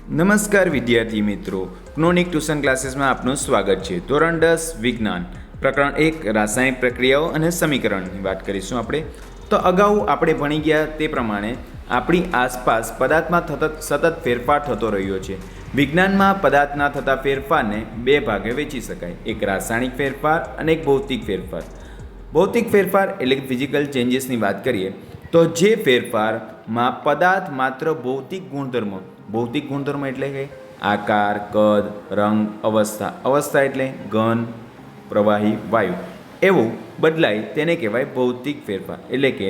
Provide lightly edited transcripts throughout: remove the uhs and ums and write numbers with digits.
નમસ્કાર વિદ્યાર્થી મિત્રો, ક્નોનિક ટ્યુશન ક્લાસીસમાં આપનું સ્વાગત છે. ધોરણ 10 વિજ્ઞાન પ્રકરણ 1 રાસાયણિક પ્રક્રિયાઓ અને સમીકરણની વાત કરીશું આપણે. તો અગાઉ આપણે ભણી ગયા તે પ્રમાણે આપણી આસપાસ પદાર્થમાં સતત ફેરફાર થતો રહ્યો છે. વિજ્ઞાનમાં પદાર્થના થતા ફેરફારને બે ભાગે વહેંચી શકાય, એક રાસાયણિક ફેરફાર અને એક ભૌતિક ફેરફાર. ભૌતિક ફેરફાર એટલે કે ફિઝિકલ ચેન્જીસની વાત કરીએ તો જે ફેરફારમાં પદાર્થ માત્ર ભૌતિક ગુણધર્મ એટલે કે આકાર, કદ, રંગ, અવસ્થા એટલે ઘન, પ્રવાહી, વાયુ એવું બદલાય તેને કહેવાય ભૌતિક ફેરફાર. એટલે કે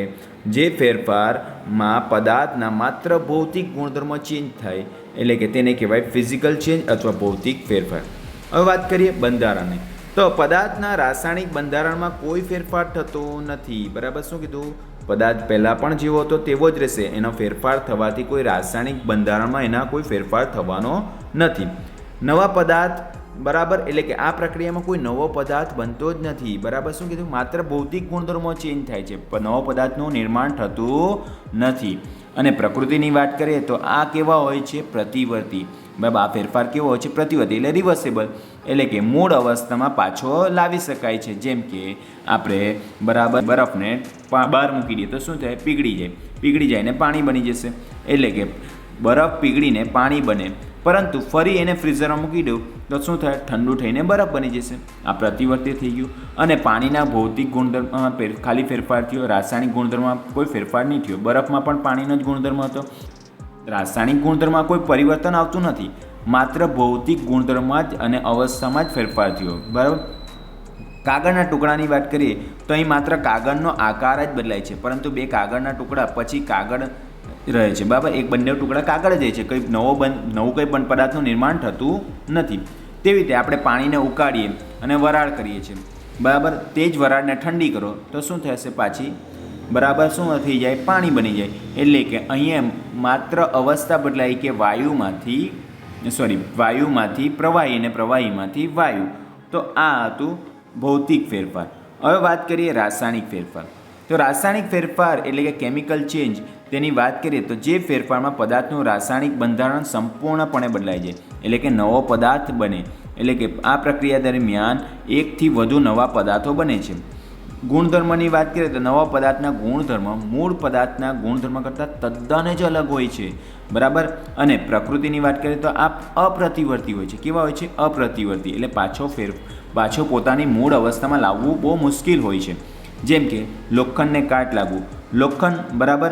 જે ફેરફારમાં પદાર્થના માત્ર ભૌતિક ગુણધર્મ ચેન્જ થાય એટલે કે તેને કહેવાય ફિઝિકલ ચેન્જ અથવા ભૌતિક ફેરફાર. હવે વાત કરીએ બંધારણની. તો પદાર્થના રાસાયણિક બંધારણમાં કોઈ ફેરફાર થતો નથી. બરાબર, શું કીધું? પદાર્થ પહેલાં પણ જેવો હતો તેવો જ રહેશે. એનો ફેરફાર થવાથી કોઈ રાસાયણિક બંધારણમાં એના કોઈ ફેરફાર થવાનો નથી. નવા પદાર્થ, બરાબર, એટલે કે આ પ્રક્રિયામાં કોઈ નવો પદાર્થ બનતો જ નથી. બરાબર, શું કીધું? માત્ર ભૌતિક ગુણધર્મો ચેન્જ થાય છે, પણ નવો પદાર્થનું નિર્માણ થતું નથી. અને પ્રકૃતિની વાત કરીએ તો આ કેવા હોય છે? પ્રતિવર્તી. બરાબર, આ ફેરફાર કેવો હોય છે? પ્રતિવર્તી એટલે રિવર્સેબલ, એટલે કે મૂળ અવસ્થામાં પાછો લાવી શકાય છે. જેમ કે આપણે બરાબર બરફને બહાર મૂકી દઈએ તો શું થાય? પીગળી જાય ને પાણી બની જશે. એટલે કે બરફ પીગળીને પાણી બને, પરંતુ ફરી એને ફ્રીઝરમાં મૂકી દઉં તો શું થાય? ઠંડુ થઈને બરફ બની જશે. આ પ્રતિવર્તી થઈ ગયું. અને પાણીના ભૌતિક ગુણધર્મમાં ખાલી ફેરફાર થયો, રાસાયણિક ગુણધર્મમાં કોઈ ફેરફાર નહીં થયો. બરફમાં પણ પાણીનો જ ગુણધર્મ હતો. રાસાયણિક ગુણધર્મમાં કોઈ પરિવર્તન આવતું નથી, માત્ર ભૌતિક ગુણધર્મમાં જ અને અવસ્થામાં જ ફેરફાર થયો. બરાબર. કાગળના ટુકડાની વાત કરીએ તો અહીં માત્ર કાગળનો આકાર જ બદલાય છે, પરંતુ બે કાગળના ટુકડા પછી કાગળ રહે છે. બરાબર, બંને ટુકડા કાગળ જ રહે છે. કંઈ નવું કંઈ પણ પદાર્થનું નિર્માણ થતું નથી. તેવી રીતે આપણે પાણીને ઉકાળીએ અને વરાળ કરીએ છીએ. બરાબર, તે જ વરાળને ઠંડી કરો તો શું થશે? પાછી બરાબર શું થઈ જાય? પાણી બની જાય. એટલે કે અહીંયા માત્ર અવસ્થા બદલાઈ કે વાયુમાંથી પ્રવાહી અને પ્રવાહીમાંથી વાયુ. તો આ હતું ભૌતિક ફેરફાર. હવે વાત કરીએ રાસાયણિક ફેરફાર. તો રાસાયણિક ફેરફાર એટલે કે કેમિકલ ચેન્જ, તેની વાત કરીએ તો જે ફેરફારમાં પદાર્થનું રાસાયણિક બંધારણ સંપૂર્ણપણે બદલાઈ જાય, એટલે કે નવો પદાર્થ બને. એટલે કે આ પ્રક્રિયા દરમિયાન એકથી વધુ નવા પદાર્થો બને છે. ગુણધર્મની વાત કરીએ તો નવા પદાર્થના ગુણધર્મ મૂળ પદાર્થના ગુણધર્મ કરતાં તદ્દન જ અલગ હોય છે. બરાબર. અને પ્રકૃતિની વાત કરીએ તો આ અપ્રતિવર્તી હોય છે. કેવા હોય છે? અપ્રતિવર્તી. એટલે પાછો પોતાની મૂળ અવસ્થામાં લાવવું બહુ મુશ્કેલ હોય છે. જેમ કે લોખંડને કાટ લાગવું. લોખંડ બરાબર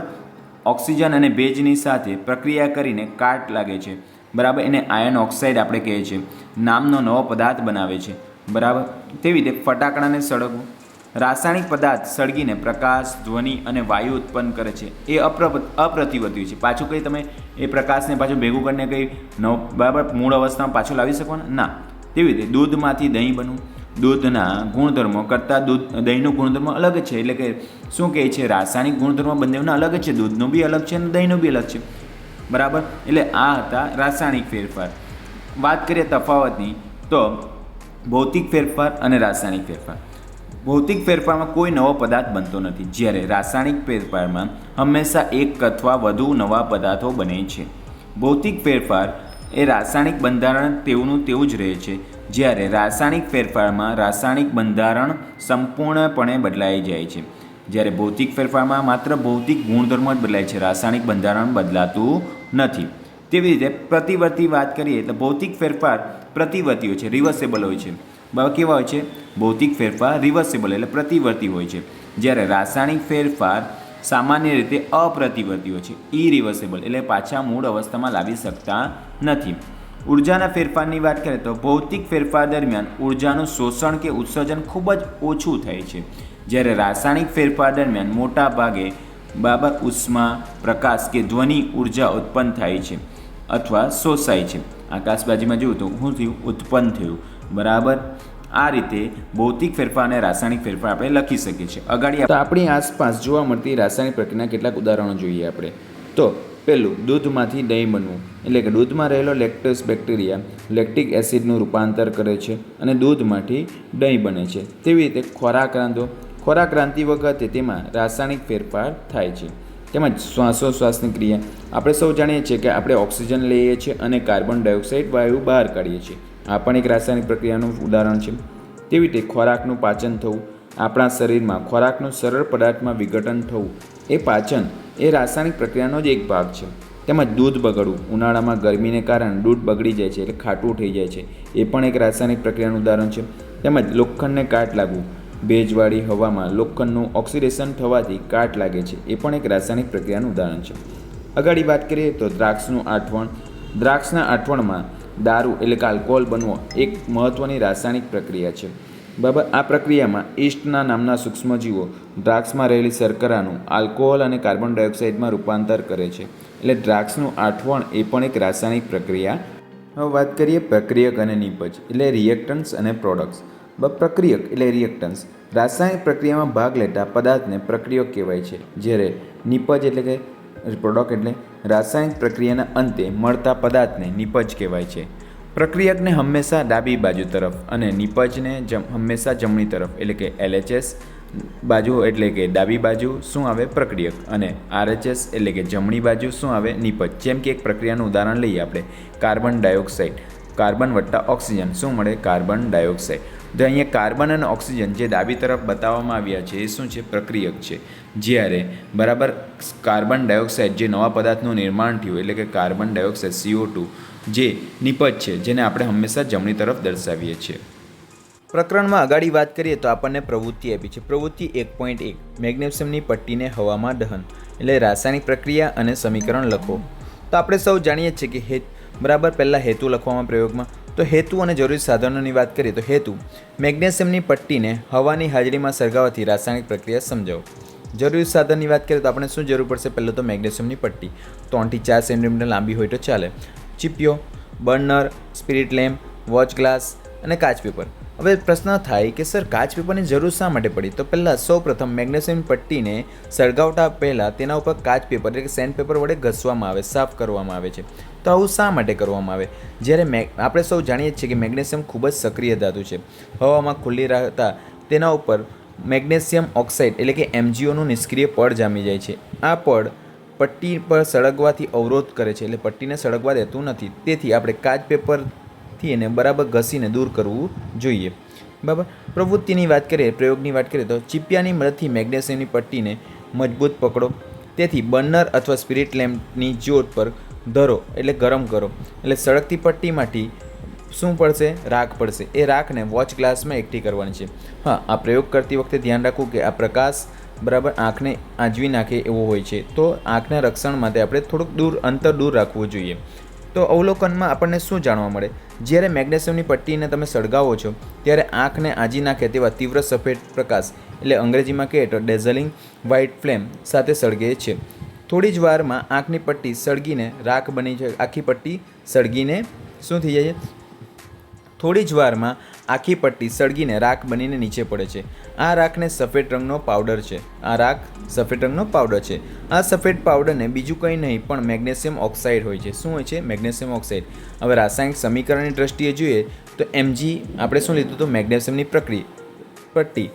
ઓક્સિજન અને ભેજની સાથે પ્રક્રિયા કરીને કાટ લાગે છે. બરાબર, એને આયર્ન ઓક્સાઇડ આપણે કહીએ છીએ, નામનો નવો પદાર્થ બનાવે છે. બરાબર. તેવી રીતે ફટાકડાને સળગવું. રાસાયણિક પદાર્થ સળગીને પ્રકાશ, ધ્વનિ અને વાયુ ઉત્પન્ન કરે છે. એ અપ્રતિવર્તી છે. પાછું કંઈ તમે એ પ્રકાશને પાછું ભેગું કરીને કંઈ બરાબર મૂળ અવસ્થામાં પાછું લાવી શકો ના. તેવી રીતે દૂધમાંથી દહીં બનવું. દૂધના ગુણધર્મો કરતાં દહીંનો ગુણધર્મ અલગ છે. એટલે કે શું કહે છે? રાસાયણિક ગુણધર્મ બંનેના અલગ જ છે. દૂધનું બી અલગ છે અને દહીંનું બી અલગ છે. બરાબર. એટલે આ હતા રાસાયણિક ફેરફાર. વાત કરીએ તફાવતની તો ભૌતિક ફેરફાર અને રાસાયણિક ફેરફાર. ભૌતિક ફેરફારમાં કોઈ નવો પદાર્થ બનતો નથી, જ્યારે રાસાયણિક ફેરફારમાં હંમેશા એક અથવા વધુ નવા પદાર્થો બને છે. ભૌતિક ફેરફાર એ રાસાયણિક બંધારણ તેવું જ રહે છે, જ્યારે રાસાયણિક ફેરફારમાં રાસાયણિક બંધારણ સંપૂર્ણપણે બદલાઈ જાય છે. જ્યારે ભૌતિક ફેરફારમાં માત્ર ભૌતિક ગુણધર્મ જ બદલાય છે, રાસાયણિક બંધારણ બદલાતું નથી. તેવી રીતે પ્રતિવર્તી વાત કરીએ તો ભૌતિક ફેરફાર પ્રતિવર્તી હોય છે, રિવર્સેબલ હોય છે. કેવા હોય છે? ભૌતિક ફેરફાર રિવર્સેબલ એટલે પ્રતિવર્તી હોય છે, જ્યારે રાસાયણિક ફેરફાર સામાન્ય રીતે અપ્રતિવર્તી હોય છે, ઇરિવર્સેબલ એટલે પાછા મૂળ અવસ્થામાં લાવી શકતા નથી. ઉર્જાના ફેરફારની વાત કરીએ તો ભૌતિક ફેરફાર દરમિયાન ઉર્જાનું શોષણ કે ઉત્સર્જન ખૂબ જ ઓછું થાય છે, જ્યારે રાસાયણિક ફેરફાર દરમિયાન મોટા ભાગે બરાબર ઉષ્મા, પ્રકાશ કે ધ્વનિ ઉર્જા ઉત્પન્ન થાય છે અથવા શોષાય છે. આકાશબાજીમાં જોયું તો શું થયું? ઉત્પન્ન થયું. બરાબર. આ રીતે ભૌતિક ફેરફાર અને રાસાયણિક ફેરફાર આપણે લખી શકીએ છીએ. તો આપણી આસપાસ જોવા મળતી રાસાયણિક પ્રક્રિયાના કેટલાક ઉદાહરણો જોઈએ આપણે. તો પહેલું, દૂધમાંથી દહીં બનવું. એટલે કે દૂધમાં રહેલો લેક્ટોસ બેક્ટેરિયા લેક્ટિક એસિડનું રૂપાંતર કરે છે અને દૂધમાંથી દહીં બને છે. તેવી રીતે ખોરાક રાંધો. ખોરાક રાંધતી વખતે તેમાં રાસાયણિક ફેરફાર થાય છે. તેમજ શ્વાસોશ્વાસની ક્રિયા. આપણે સૌ જાણીએ છીએ કે આપણે ઓક્સિજન લઈએ છીએ અને કાર્બન ડાયોક્સાઇડ વાયુ બહાર કાઢીએ છીએ. આ પણ એક રાસાયણિક પ્રક્રિયાનું ઉદાહરણ છે. તેવી રીતે ખોરાકનું પાચન થવું, આપણા શરીરમાં ખોરાકનું સરળ પદાર્થમાં વિઘટન થવું, એ પાચન એ રાસાયણિક પ્રક્રિયાનો જ એક ભાગ છે. તેમજ દૂધ બગડવું, ઉનાળામાં ગરમીને કારણે દૂધ બગડી જાય છે એટલે ખાટું થઈ જાય છે, એ પણ એક રાસાયણિક પ્રક્રિયાનું ઉદાહરણ છે. તેમજ લોખંડને કાટ લાગવું, ભેજવાળી હવામાં લોખંડનું ઓક્સિડેશન થવાથી કાટ લાગે છે, એ પણ એક રાસાયણિક પ્રક્રિયાનું ઉદાહરણ છે. આગળ વાત કરીએ તો દ્રાક્ષનું આઠવણ. દ્રાક્ષના આઠવણમાં દારૂ એટલે કે આલ્કોહોલ બનવો એક મહત્ત્વની રાસાયણિક પ્રક્રિયા છે. બરાબર. આ પ્રક્રિયામાં ઈસ્ટના નામના સૂક્ષ્મજીવો દ્રાક્ષમાં રહેલી શર્કરાનું આલ્કોહોલ અને કાર્બન ડાયોક્સાઇડમાં રૂપાંતર કરે છે. એટલે દ્રાક્ષનું આઠવણ એ પણ એક રાસાયણિક પ્રક્રિયા. હવે વાત કરીએ પ્રક્રિયક અને નિપજ એટલે રિએક્ટન્ટ્સ અને પ્રોડક્ટ્સ. પ્રક્રિયક એટલે રિએક્ટન્ટ્સ રાસાયણિક પ્રક્રિયામાં ભાગ લેતા પદાર્થને પ્રક્રિયક કહેવાય છે, જ્યારે નિપજ એટલે કે પ્રોડક્ટ એટલે રાસાયણિક પ્રક્રિયાના અંતે મળતા પદાર્થને નિપજ કહેવાય છે. પ્રક્રિયકને હંમેશા ડાબી બાજુ તરફ અને નિપજને હંમેશા જમણી તરફ એટલે કે LHS બાજુ એટલે કે ડાબી બાજુ શું આવે પ્રક્રિયક, અને RHS એટલે કે જમણી બાજુ શું આવે નિપજ. જેમ કે એક પ્રક્રિયાનું ઉદાહરણ લઈએ આપણે, કાર્બન ડાયોક્સાઇડ, કાર્બન વત્તા ઓક્સિજન શું મળે કાર્બન ડાયોક્સાઇડ. તો અહીંયા કાર્બન અને ઓક્સિજન જે ડાબી તરફ બતાવવામાં આવ્યા છે એ શું છે પ્રક્રિયક છે, જ્યારે બરાબર કાર્બન ડાયોક્સાઇડ જે નવા પદાર્થનું નિર્માણ થયું એટલે કે કાર્બન ડાયોક્સાઇડ CO2 જે નિપજ છે, જેને આપણે હંમેશા જમણી તરફ દર્શાવીએ છીએ. પ્રકરણમાં આગળ વાત કરીએ તો આપણને પ્રવૃત્તિ આપી છે. પ્રવૃત્તિ 1.1 મેગ્નેશિયમની પટ્ટીને હવામાં દહન એટલે રાસાયણિક પ્રક્રિયા અને સમીકરણ લખો. તો આપણે સૌ જાણીએ છીએ કે બરાબર પહેલાં હેતુ લખવામાં પ્રયોગમાં. તો હેતુ અને જરૂરી સાધનોની વાત કરીએ તો હેતુ મેગ્નેશિયમની પટ્ટીને હવાની હાજરીમાં સળગાવવાથી રાસાયણિક પ્રક્રિયા સમજાવો. જરૂરી સાધનની વાત કરીએ તો આપણે શું જરૂર પડશે, પહેલાં તો મેગ્નેશિયમની પટ્ટી 3 થી 4 સેન્ટીમીટર લાંબી હોય તો ચાલે, ચીપિયો, burner, spirit lamp, watch glass અને કાચ પેપર. હવે પ્રશ્ન થાય કે સર કાચ પેપરની જરૂર શા માટે પડી? તો પહેલાં સૌપ્રથમ મેગ્નેશિયમ પટ્ટીને સળગાવતા પહેલાં તેના ઉપર કાચ પેપર એટલે કે સેન્ડ પેપર વડે ઘસવામાં આવે, સાફ કરવામાં આવે છે. તો આવું શા માટે કરવામાં આવે? જ્યારે આપણે સૌ જાણીએ છીએ કે મેગ્નેશિયમ ખૂબ જ સક્રિય ધાતુ છે. હવામાં ખુલ્લી રહેતા તેના ઉપર મેગ્નેશિયમ ઓક્સાઇડ એટલે કે MgOનું નિષ્ક્રિય પડ જામી જાય છે. આ પડ પટ્ટી પર સળગવાથી અવરોધ કરે છે, એટલે પટ્ટીને સળગવા દેતું નથી. તેથી આપણે કાચ પેપરથી એને બરાબર ઘસીને દૂર કરવું જોઈએ. બરાબર. પ્રવૃત્તિની વાત કરીએ, પ્રયોગની વાત કરીએ તો ચીપિયાની મદદથી મેગ્નેશિયમની પટ્ટીને મજબૂત પકડો. તેથી બર્નર અથવા સ્પિરિટ લેમ્પની જ્યોત પર ધરો એટલે ગરમ કરો, એટલે સળગતી પટ્ટીમાંથી શું પડશે રાખ પડશે. એ રાખને વોચ ગ્લાસમાં એકઠી કરવાની છે. હા, આ પ્રયોગ કરતી વખતે ધ્યાન રાખવું કે આ પ્રકાશ બરાબર આંખને આંજવી નાખે એવો હોય છે, તો આંખના રક્ષણ માટે આપણે થોડુંક અંતર દૂર રાખવું જોઈએ. તો અવલોકનમાં આપણને શું જાણવા મળે? જ્યારે મેગ્નેશિયમની પટ્ટીને તમે સળગાવો છો ત્યારે આંખને આંજી નાખે તેવા તીવ્ર સફેદ પ્રકાશ એટલે અંગ્રેજીમાં કહીએ તો ડેઝલિંગ વ્હાઇટ ફ્લેમ સાથે સળગે છે. થોડી જ વારમાં આંખની પટ્ટી સળગીને રાખ બની છે. આખી પટ્ટી સળગીને શું થઈ જાય છે? થોડી જ વારમાં આખી પટ્ટી સળગીને રાખ બનીને નીચે પડે છે. આ રાખને સફેદ રંગનો પાવડર છે. આ રાખ સફેદ રંગનો પાવડર છે. આ સફેદ પાવડરને બીજું કંઈ નહીં પણ મેગ્નેશિયમ ઓક્સાઇડ હોય છે. શું હોય છે? Magnesium oxide. હવે રાસાયણિક સમીકરણની દ્રષ્ટિએ જોઈએ તો Mg આપણે શું લીધું હતું? મેગ્નેશિયમની પટ્ટી.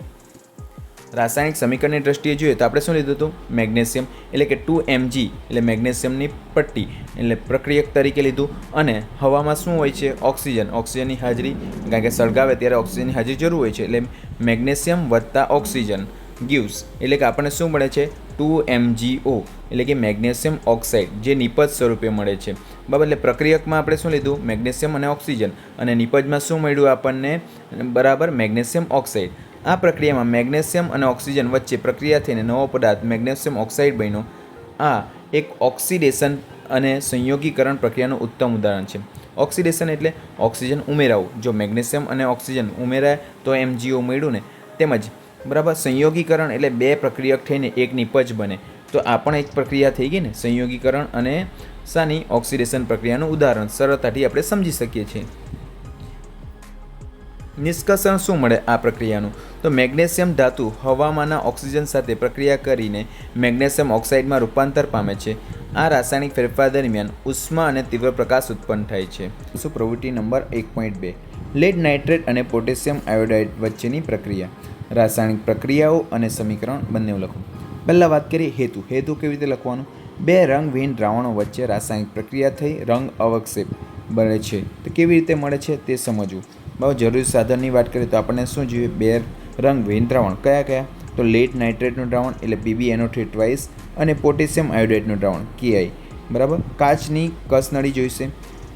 રાસાયણિક સમીકરણની દ્રષ્ટિએ જોઈએ તો આપણે શું લીધું હતું? મેગ્નેશિયમ એટલે કે 2Mg એટલે મેગ્નેશિયમની પટ્ટી એટલે પ્રક્રિયક તરીકે લીધું. અને હવામાં શું હોય છે? ઓક્સિજન. ઓક્સિજનની હાજરી, કારણ કે સળગાવે ત્યારે ઓક્સિજનની હાજરી જરૂર હોય છે, એટલે મેગ્નેશિયમ વત્તા ઓક્સિજન ગીવ્સ એટલે કે આપણને શું મળે છે? 2MgO એટલે કે મેગ્નેશિયમ ઓક્સાઇડ જે નિપજ સ્વરૂપે મળે છે. બરાબર. એટલે પ્રક્રિયકમાં આપણે શું લીધું? મેગ્નેશિયમ અને ઓક્સિજન, અને નિપજમાં શું મળ્યું આપણને? બરાબર મેગ્નેશિયમ ઓક્સાઇડ. આ પ્રક્રિયામાં મેગ્નેશિયમ અને ઓક્સિજન વચ્ચે પ્રક્રિયા થઈને નવો પદાર્થ મેગ્નેશિયમ ઓક્સાઇડ બન્યો. આ એક ઓક્સિડેશન અને સંયોગીકરણ પ્રક્રિયાનું ઉત્તમ ઉદાહરણ છે. ઓક્સિડેશન એટલે ઓક્સિજન ઉમેરાવું. જો મેગ્નેશિયમ અને ઓક્સિજન ઉમેરાય તો MgO મળ્યું ને. તેમજ બરાબર સંયોગીકરણ એટલે બે પ્રક્રિયક થઈને એક નિપજ બને. તો આ પણ એક પ્રક્રિયા થઈ ગઈ ને, સંયોગીકરણ અને શાની? ઓક્સિડેશન પ્રક્રિયાનું ઉદાહરણ સરળતાથી આપણે સમજી શકીએ છીએ. નિષ્કર્ષણ શું મળે આ પ્રક્રિયાનું? તો મેગ્નેશિયમ ધાતુ હવામાંના ઓક્સિજન સાથે પ્રક્રિયા કરીને મેગ્નેશિયમ ઓક્સાઇડમાં રૂપાંતર પામે છે. આ રાસાયણિક ફેરફાર દરમિયાન ઉષ્મા અને તીવ્ર પ્રકાશ ઉત્પન્ન થાય છે. શું પ્રવૃત્તિ નંબર 1.2 લેડ નાઇટ્રેટ અને પોટેશિયમ આયોડાઇડ વચ્ચેની પ્રક્રિયા. રાસાયણિક પ્રક્રિયાઓ અને સમીકરણ બંને લખો. પહેલાં વાત કરીએ હેતુ. હેતુ કેવી રીતે લખવાનું? બે રંગવિહીન દ્રાવણો વચ્ચે રાસાયણિક પ્રક્રિયા થઈ રંગ અવક્ષેપ બને છે. તો કેવી રીતે મળે છે તે સમજવું. બરાબર. જરૂરી સાધનની વાત કરીએ તો આપણને શું જોઈએ? બે રંગવિહીન દ્રાવણ કયા કયા? તો લેડ નાઇટ્રેટનું દ્રાવણ એટલે PbNO3 ટ્વાઇસ અને પોટેશિયમ આયોડાઇડનું દ્રાવણ KI. બરાબર. કાચની કસનળી જોઈશે.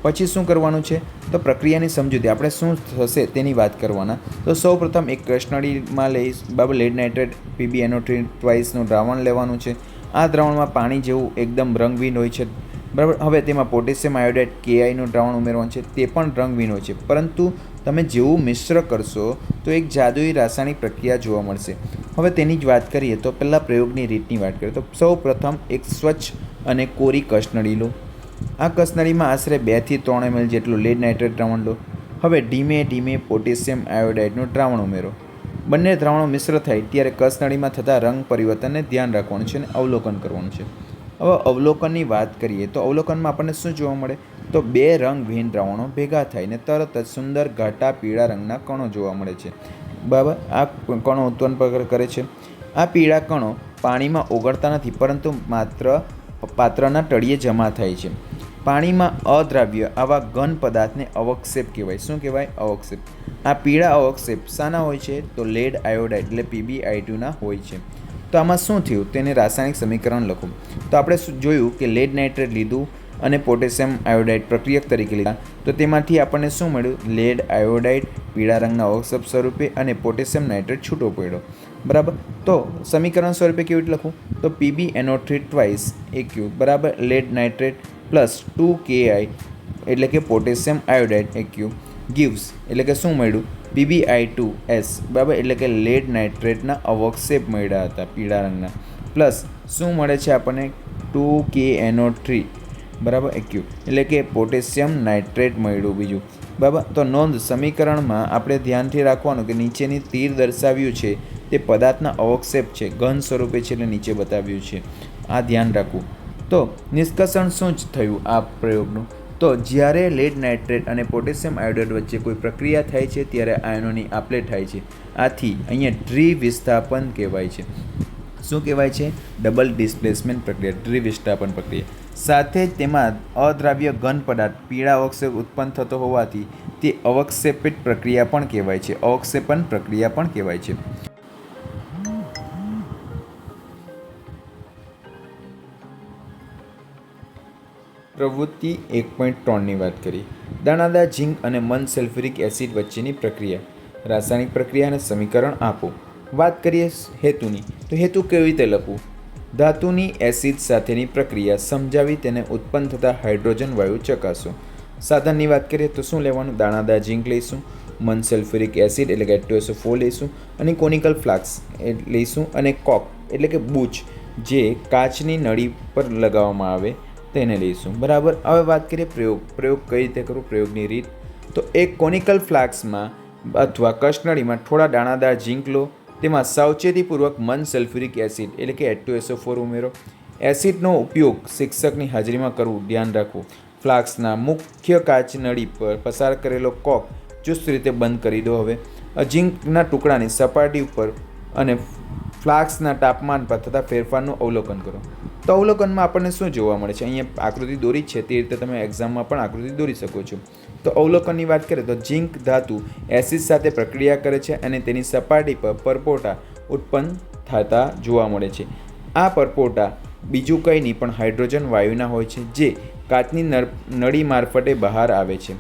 પછી શું કરવાનું છે? તો પ્રક્રિયાની સમજૂતી. આપણે શું થશે તેની વાત કરવાના. તો સૌપ્રથમ એક કસનળીમાં લઈશ. બરાબર. લેડ નાઇટ્રેટ PbNO3 ટ્વાઇસનું દ્રાવણ લેવાનું છે. આ દ્રાવણમાં પાણી જેવું એકદમ રંગવિહીન હોય છે. બરાબર. હવે તેમાં પોટેશિયમ આયોડાઇડ KIનું દ્રાવણ ઉમેરવાનું છે. તે પણ રંગવિહીન હોય છે, પરંતુ તમે જેવું મિશ્ર કરશો તો એક જાદુઈ રાસાયણિક પ્રક્રિયા જોવા મળશે. હવે તેની જ વાત કરીએ તો પહેલાં પ્રયોગની રીતની વાત કરીએ તો સૌ પ્રથમ એક સ્વચ્છ અને કોરી કસનળી લો. આ કસનળીમાં આશરે 2 થી 3 ml જેટલું લેડ નાઇટ્રેટ દ્રાવણ લો. હવે ધીમે ધીમે પોટેશિયમ આયોડાઇડનું દ્રાવણ ઉમેરો. બંને દ્રાવણો મિશ્ર થાય ત્યારે કસનળીમાં થતા રંગ પરિવર્તનને ધ્યાન રાખવાનું છે અને અવલોકન કરવાનું છે. હવે અવલોકનની વાત કરીએ તો અવલોકનમાં આપણને શું જોવા મળે? તો બે રંગવિહીન દ્રાવણો ભેગા થઈને તરત જ સુંદર ઘાટા પીળા રંગના કણો જોવા મળે છે. બરાબર. આ કણો ઉત્પન્ન કરે છે. આ પીળા કણો પાણીમાં ઓગળતા નથી, પરંતુ માત્ર પાત્રના તળિયે જમા થાય છે. પાણીમાં અદ્રાવ્ય આવા ઘન પદાર્થને અવક્ષેપ કહેવાય. શું કહેવાય? અવક્ષેપ. આ પીળા અવક્ષેપ શાના હોય છે? તો લેડ આયોડાઇડ એટલે PbI2ના હોય છે. તો આમાં શું થયું? તેને રાસાયણિક સમીકરણ લખો. તો આપણે જોયું કે લેડ નાઇટ્રેટ લીધું અને પોટેશિયમ આયોડાઇડ પ્રક્રિયક તરીકે લીધા. તો તેમાંથી આપણને શું મળ્યું? લેડ આયોડાઇડ પીળા રંગના અવક્ષેપ સ્વરૂપે અને પોટેશિયમ નાઇટ્રેટ છૂટો પડ્યો. બરાબર. તો સમીકરણ સ્વરૂપે કેવી રીતે લખું? તો PbNO3 ટ્વાઇસ AQ બરાબર લેડ નાઇટ્રેટ પ્લસ 2KI એટલે કે પોટેશિયમ આયોડાઇડ AQ ગિવ્સ એટલે કે શું મળ્યું? PbI2S બરાબર એટલે કે લેડ નાઇટ્રેટના અવક્ષેપ મળ્યા હતા પીળા રંગના, પ્લસ શું મળે છે આપણને? 2KNO3 બરાબર AQ એટલે કે પોટેશિયમ નાઇટ્રેટ મળ્યું બીજું. બરાબર. તો નોંધ, સમીકરણમાં આપણે ધ્યાનથી રાખવાનું કે નીચેની તીર દર્શાવ્યું છે તે પદાર્થના અવક્ષેપ છે, ઘન સ્વરૂપે છે એટલે નીચે બતાવ્યું છે. આ ધ્યાન રાખવું. તો નિષ્કર્ષણ શું જ થયું આ પ્રયોગનું? તો જ્યારે લેડ નાઇટ્રેટ અને પોટેશિયમ આયોડાઇડ વચ્ચે કોઈ પ્રક્રિયા થાય છે ત્યારે આયનોની આપલે થાય છે. આથી અહીંયા દ્વિવિસ્થાપન કહેવાય છે. શું કહેવાય છે? ડબલ ડિસ્પ્લેસમેન્ટ પ્રક્રિયા, દ્વિવિસ્થાપન પ્રક્રિયા. સાથે જ તેમાં અદ્રાવ્ય ઘન પદાર્થ પીળા અવક્ષેપ ઉત્પન્ન થતો હોવાથી તે અવક્ષેપિત પ્રક્રિયા પણ કહેવાય છે. અવક્ષેપન પ્રક્રિયા પણ કહેવાય છે. પ્રવૃત્તિ 1.3ની વાત કરીએ. દાણાદાર ઝીંક અને મન સલ્ફ્યુરિક એસિડ વચ્ચેની પ્રક્રિયા. રાસાયણિક પ્રક્રિયા અને સમીકરણ આપો. વાત કરીએ હેતુની. તો હેતુ કેવી રીતે લખવું? ધાતુની એસિડ સાથેની પ્રક્રિયા સમજાવી તેને ઉત્પન્ન થતા હાઇડ્રોજન વાયુ ચકાસો. સાધનની વાત કરીએ તો શું લેવાનું? દાણાદાર ઝીંક લઈશું, મન સલ્ફ્યુરિક એસિડ એટલે કે H2SO4 લઈશું અને કોનિકલ ફ્લાસ્ક લઈશું અને કોક એટલે કે બૂચ જે કાચની નળી પર લગાવવામાં આવે તેને લઈશું. બરાબર. હવે વાત કરીએ પ્રયોગ કઈ રીતે કરવું? પ્રયોગની રીત. તો એક કોનિકલ ફ્લાસ્કમાં અથવા કસનળીમાં થોડા દાણાદાર ઝીંક લો. તેમાં સાવચેતીપૂર્વક મન સલ્ફ્યુરિક એસિડ એટલે કે H2SO4 ઉમેરો. એસિડનો ઉપયોગ શિક્ષકની હાજરીમાં કરવું ધ્યાન રાખવું. ફ્લાસ્કના મુખ્ય કાચ નળી પર પસાર કરેલો કોક ચુસ્ત રીતે બંધ કરી દો. હવે ઝીંકના ટુકડાની સપાટી ઉપર અને ફ્લાસ્કના તાપમાન પર થતા ફેરફારનું અવલોકન કરો. તો અવલોકનમાં આપણને શું જોવા મળે છે? અહીંયા આકૃતિ દોરી છે તે રીતે તમે એક્ઝામમાં પણ આકૃતિ દોરી શકો છો. તો અવલોકનની વાત કરીએ તો ઝીંક ધાતુ એસિડ સાથે પ્રક્રિયા કરે છે અને તેની સપાટી પર પરપોટા ઉત્પન્ન થતા જોવા મળે છે. આ પરપોટા બીજું કંઈ નહીં પણ હાઇડ્રોજન વાયુના હોય છે જે કાચની નળી મારફતે બહાર આવે છે.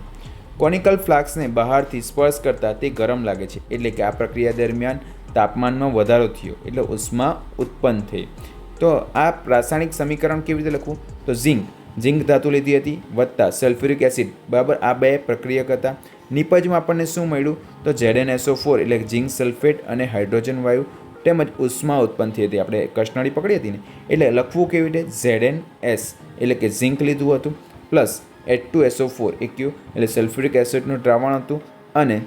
કોનિકલ ફ્લાસ્કને બહારથી સ્પર્શ કરતાં તે ગરમ લાગે છે, એટલે કે આ પ્રક્રિયા દરમિયાન તાપમાનમાં વધારો થયો એટલે ઉષ્મા ઉત્પન્ન થઈ. તો આ રાસાયણિક સમીકરણ કેવી રીતે લખવું? તો ઝીંક ધાતુ લીધી હતી વત્તા સલ્ફ્યુરિક એસિડ બરાબર આ બે પ્રક્રિયક હતા. નિપજમાં આપણને શું મળ્યું? તો ZnSO4 એટલે ઝીંક સલ્ફેટ અને હાઇડ્રોજન વાયુ તેમજ ઉષ્મા ઉત્પન્ન થઈ હતી. આપણે કસનળી પકડી હતી ને એટલે લખવું કેવી રીતે? ZnS એટલે કે ઝીંક લીધું હતું પ્લસ H2SO4 AQ એટલે સલ્ફ્યુરિક એસિડનું દ્રાવણ હતું અને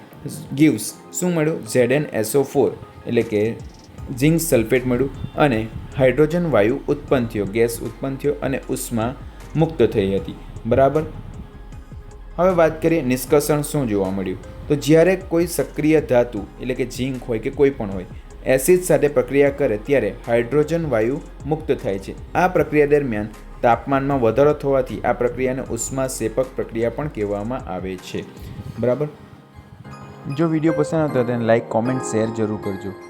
ગિવ્સ શું મળ્યું? ZnSO4 એટલે કે ઝીંક સલ્ફેટ મળ્યું અને હાઇડ્રોજન વાયુ ઉત્પન્ન થયો, ગેસ ઉત્પન્ન થયો અને ઉષ્મા મુક્ત થઈ હતી. બરાબર. હવે વાત કરીએ નિષ્કર્ષણ શું જોવા મળ્યું? તો જ્યારે કોઈ સક્રિય ધાતુ એટલે કે ઝીંક હોય કે કોઈ પણ હોય એસિડ સાથે પ્રક્રિયા કરે ત્યારે હાઇડ્રોજન વાયુ મુક્ત થાય છે. આ પ્રક્રિયા દરમિયાન તાપમાનમાં વધારો થવાથી આ પ્રક્રિયાને ઉષ્માક્ષેપક પ્રક્રિયા પણ કહેવામાં આવે છે. બરાબર. જો વિડીયો પસંદ આવતો હોય તો લાઈક, કોમેન્ટ, શેર જરૂર કરજો.